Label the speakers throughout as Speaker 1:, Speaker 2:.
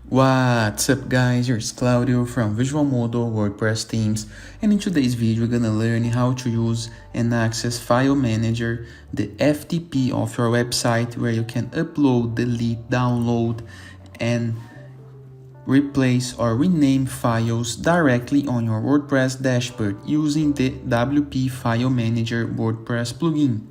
Speaker 1: What's up guys, here's Claudio from Visual Model WordPress themes, and in today's video we're gonna learn how to use and access File Manager, the FTP of your website, where you can upload, delete, download, and replace or rename files directly on your WordPress dashboard using the WP File Manager WordPress plugin.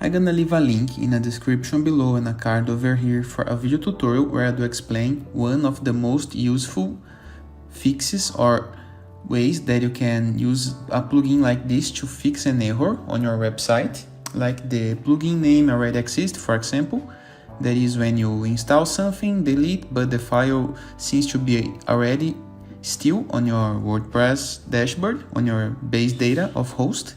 Speaker 1: I'm gonna leave a link in the description below and a card over here for a video tutorial where I do explain one of the most useful fixes or ways that you can use a plugin like this to fix an error on your website. Like the plugin name already exists, for example. That is when you install something, delete, but the file seems to be already still on your WordPress dashboard, on your base data of host.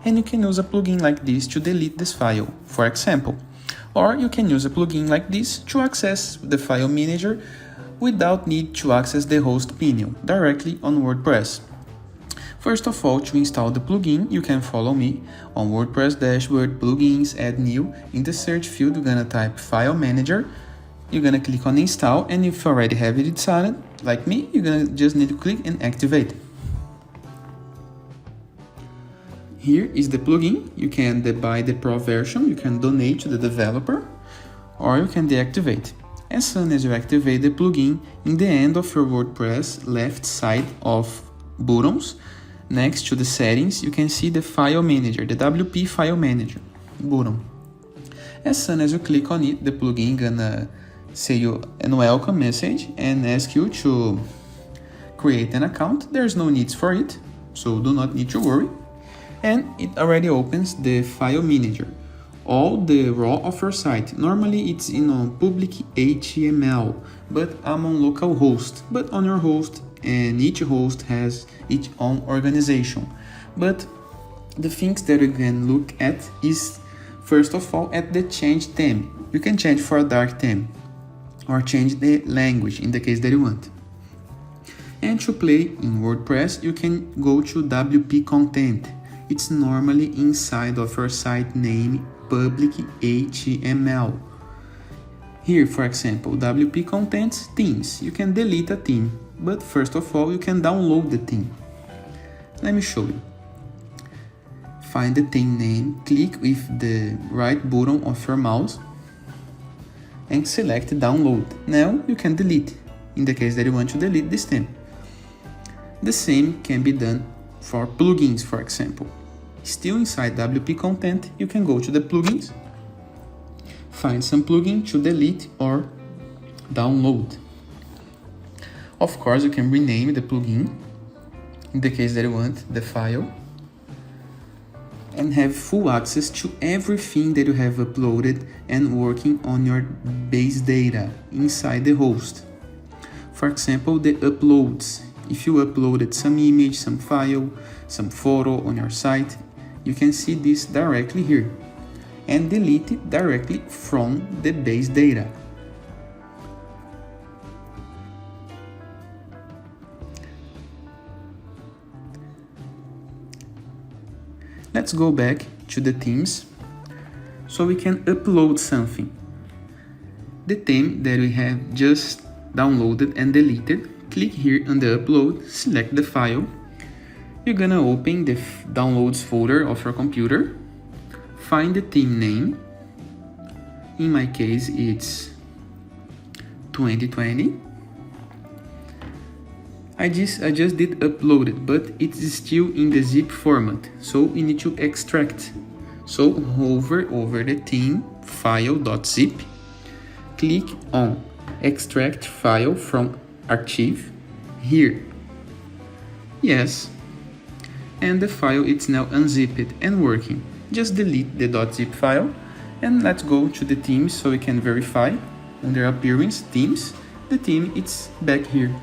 Speaker 1: And you can use a plugin like this to delete this file, for example. Or you can use a plugin like this to access the file manager without need to access the host panel directly on WordPress. First of all, to install the plugin, you can follow me on WordPress dashboard, plugins, add new. In the search field, you're gonna type file manager. You're gonna click on install, and if you already have it installed, like me, you're gonna just need to click and activate it. Here is the plugin. You can buy the pro version, you can donate to the developer, or you can deactivate. As soon as you activate the plugin, in the end of your WordPress left side of buttons, next to the settings, you can see the file manager, the WP file manager button. As soon as you click on it, the plugin gonna say you a welcome message and ask you to create an account. There's no needs for it, so do not need to worry. And it already opens the file manager. All the raw of your site. Normally it's in a public HTML, but I'm on local host. But on your host, and each host has its own organization. But the things that you can look at is, first of all, at the change theme. You can change for a dark theme or change the language in the case that you want. And to play in WordPress, you can go to WP content. It's normally inside of your site name, public HTML. Here, for example, WP contents themes. You can delete a theme, but first of all, you can download the theme. Let me show you. Find the theme name, click with the right button of your mouse, and select download. Now you can delete, in the case that you want to delete this theme. The same can be done for plugins, for example. Still inside WP content, you can go to the plugins, find some plugin to delete or download. Of course, you can rename the plugin in the case that you want the file, and have full access to everything that you have uploaded and working on your base data inside the host. For example, the uploads. If you uploaded some image, some file, some photo on your site, you can see this directly here and delete it directly from the base data. Let's go back to the themes so we can upload something. The theme that we have just downloaded and deleted, click here on the upload, select the file. You're gonna open the downloads folder of your computer, find the theme name. In my case, it's 2020. I just did upload it, but it's still in the zip format, so you need to extract. So hover over the theme file.zip, click on extract file from archive here. Yes, and the file is now unzipped and working. Just delete the .zip file and let's go to the themes so we can verify. Under appearance, themes, the theme is back here.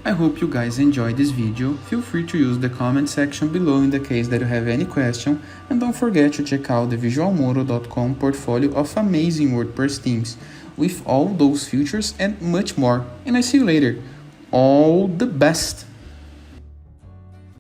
Speaker 1: I hope you guys enjoyed this video. Feel free to use the comment section below in the case that you have any question, and don't forget to check out the visualmodo.com portfolio of amazing WordPress themes with all those features and much more. And I see you later. All the best!